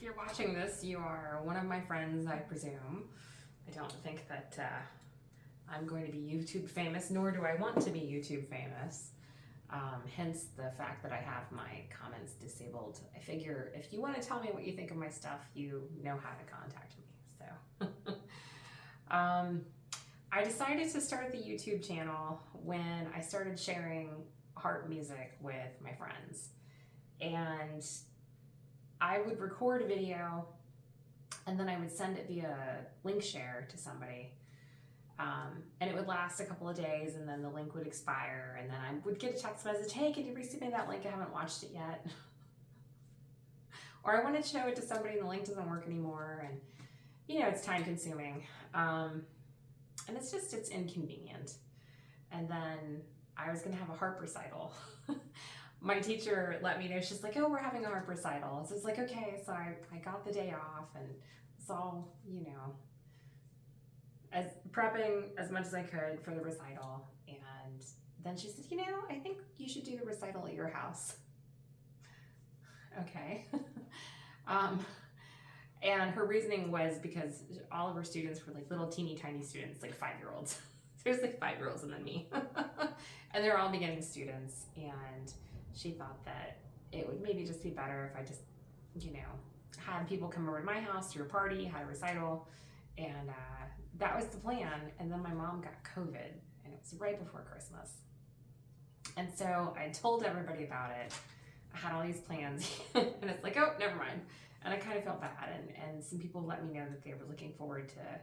If you're watching this, you are one of my friends, I presume. I don't think that I'm going to be YouTube famous, nor do I want to be YouTube famous. Hence the fact that I have my comments disabled. I figure if you want to tell me what you think of my stuff, you know how to contact me. So I decided to start the YouTube channel when I started sharing harp music with my friends. And I would record a video and then I would send it via link share to somebody. And it would last a couple of days and then the link would expire and then I would get a text message, hey, can you resend me that link? I haven't watched it yet. Or I wanted to show it to somebody and the link doesn't work anymore. And you know, it's time consuming. And it's inconvenient. And then I was gonna have a harp recital. My teacher let me know, she's like, oh, we're having a harp recital. So it's like, okay, so I got the day off and it's all, you know, as prepping as much as I could for the recital. And then she said, you know, I think you should do the recital at your house. Okay. And her reasoning was because all of her students were like little teeny tiny students, like 5-year-olds. There's like 5-year-olds and then me. And they're all beginning students. And she thought that it would maybe just be better if I just, you know, had people come over to my house, threw a party, had a recital. And that was the plan. And then my mom got COVID and it was right before Christmas. And so I told everybody about it. I had all these plans and it's like, oh, never mind. And I kind of felt bad. And some people let me know that they were looking forward to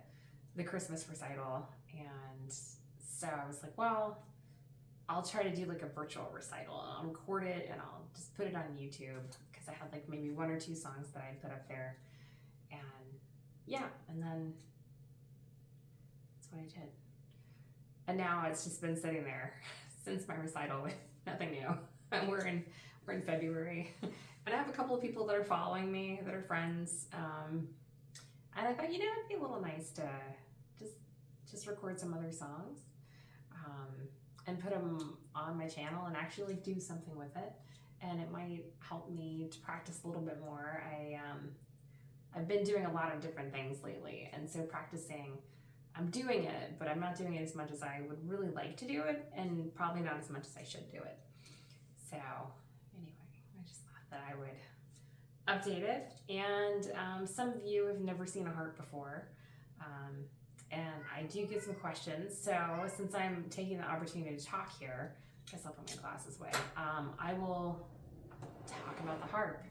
the Christmas recital. And so I was like, well, I'll try to do like a virtual recital. I'll record it and I'll just put it on YouTube because I had like maybe 1 or 2 songs that I'd put up there. And yeah, and then that's what I did. And now it's just been sitting there since my recital with nothing new. And we're in February. And I have a couple of people that are following me that are friends. And I thought, you know, it'd be a little nice to just record some other songs and put them on my channel and actually do something with it. And it might help me to practice a little bit more. I've been doing a lot of different things lately. And so practicing, I'm doing it, but I'm not doing it as much as I would really like to do it, and probably not as much as I should do it. So anyway, I just thought that I would update it. And some of you have never seen a harp before. And I do get some questions. So since I'm taking the opportunity to talk here, I guess I'll put my glasses away. I will talk about the harp.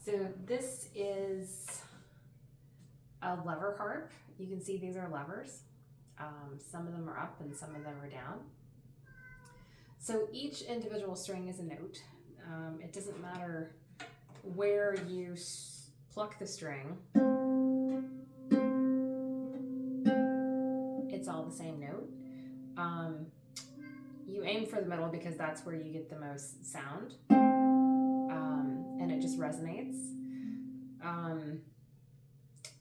So this is a lever harp. You can see these are levers. Some of them are up and some of them are down. So each individual string is a note. It doesn't matter where you pluck the string. It's all the same note. You aim for the middle because that's where you get the most sound. And it just resonates.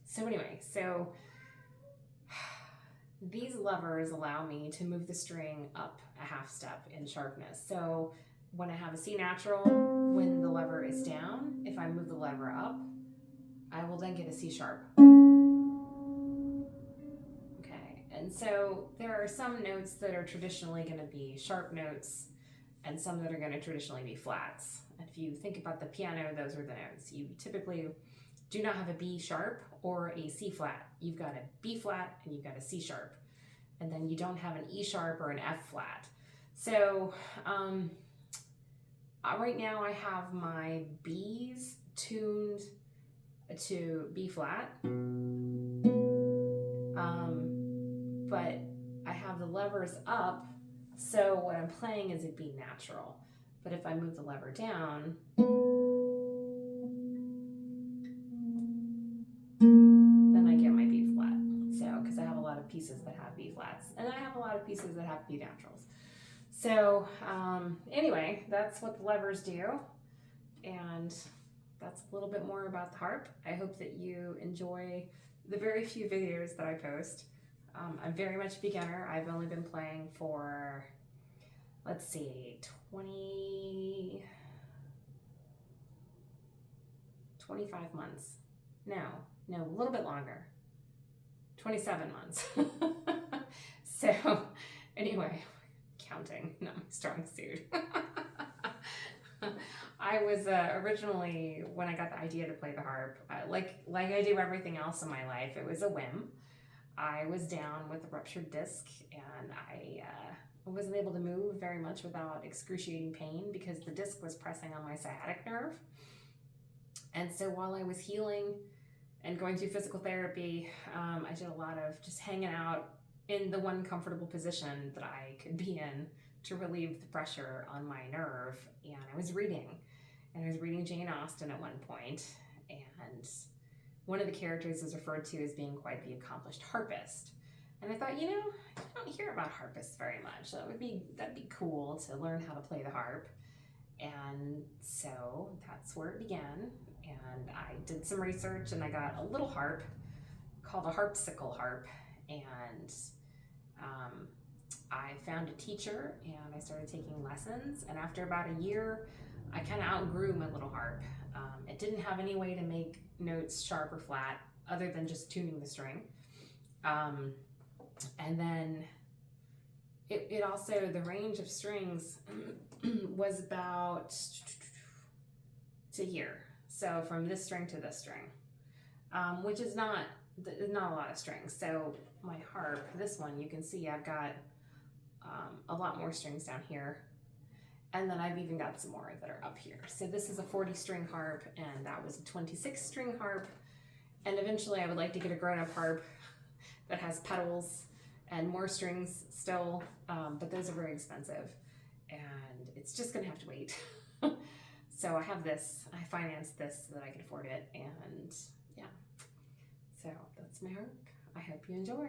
So anyway, so these levers allow me to move the string up a half step in sharpness. So when I have a C natural, when the lever is down, if I move the lever up, I will then get a C sharp. Okay, and so there are some notes that are traditionally going to be sharp notes and some that are going to traditionally be flats. If you think about the piano, those are the notes. You typically do not have a B sharp or a C flat. You've got a B flat and you've got a C sharp. And then you don't have an E sharp or an F flat. So right now I have my B's tuned to B flat. But I have the levers up, so what I'm playing is a B natural. But if I move the lever down, then I get my B flat. So, because I have a lot of pieces that have B flats, and I have a lot of pieces that have B naturals. So, anyway, that's what the levers do, and that's a little bit more about the harp. I hope that you enjoy the very few videos that I post. I'm very much a beginner. I've only been playing for, let's see, 25 months. No, a little bit longer. 27 months. So, anyway, counting, not my strong suit. I was originally, when I got the idea to play the harp, like I do everything else in my life, it was a whim. I was down with a ruptured disc, and I wasn't able to move very much without excruciating pain because the disc was pressing on my sciatic nerve. And so while I was healing and going through physical therapy, I did a lot of just hanging out in the one comfortable position that I could be in to relieve the pressure on my nerve. And I was reading Jane Austen at one point, and one of the characters is referred to as being quite the accomplished harpist. And I thought, you don't hear about harpists very much. That'd be cool to learn how to play the harp. And so that's where it began. And I did some research, and I got a little harp called a harpsichord harp. And I found a teacher, and I started taking lessons. And after about a year, I kind of outgrew my little harp. It didn't have any way to make notes sharp or flat other than just tuning the string. And then it also, the range of strings was about to here. So from this string to this string, which is not a lot of strings. So my harp, this one, you can see I've got a lot more strings down here. And then I've even got some more that are up here. So this is a 40-string harp, and that was a 26-string harp. And eventually I would like to get a grown-up harp that has pedals and more strings still, but those are very expensive, and it's just gonna have to wait. So I have this, I financed this so that I can afford it, and yeah. So that's my harp. I hope you enjoy.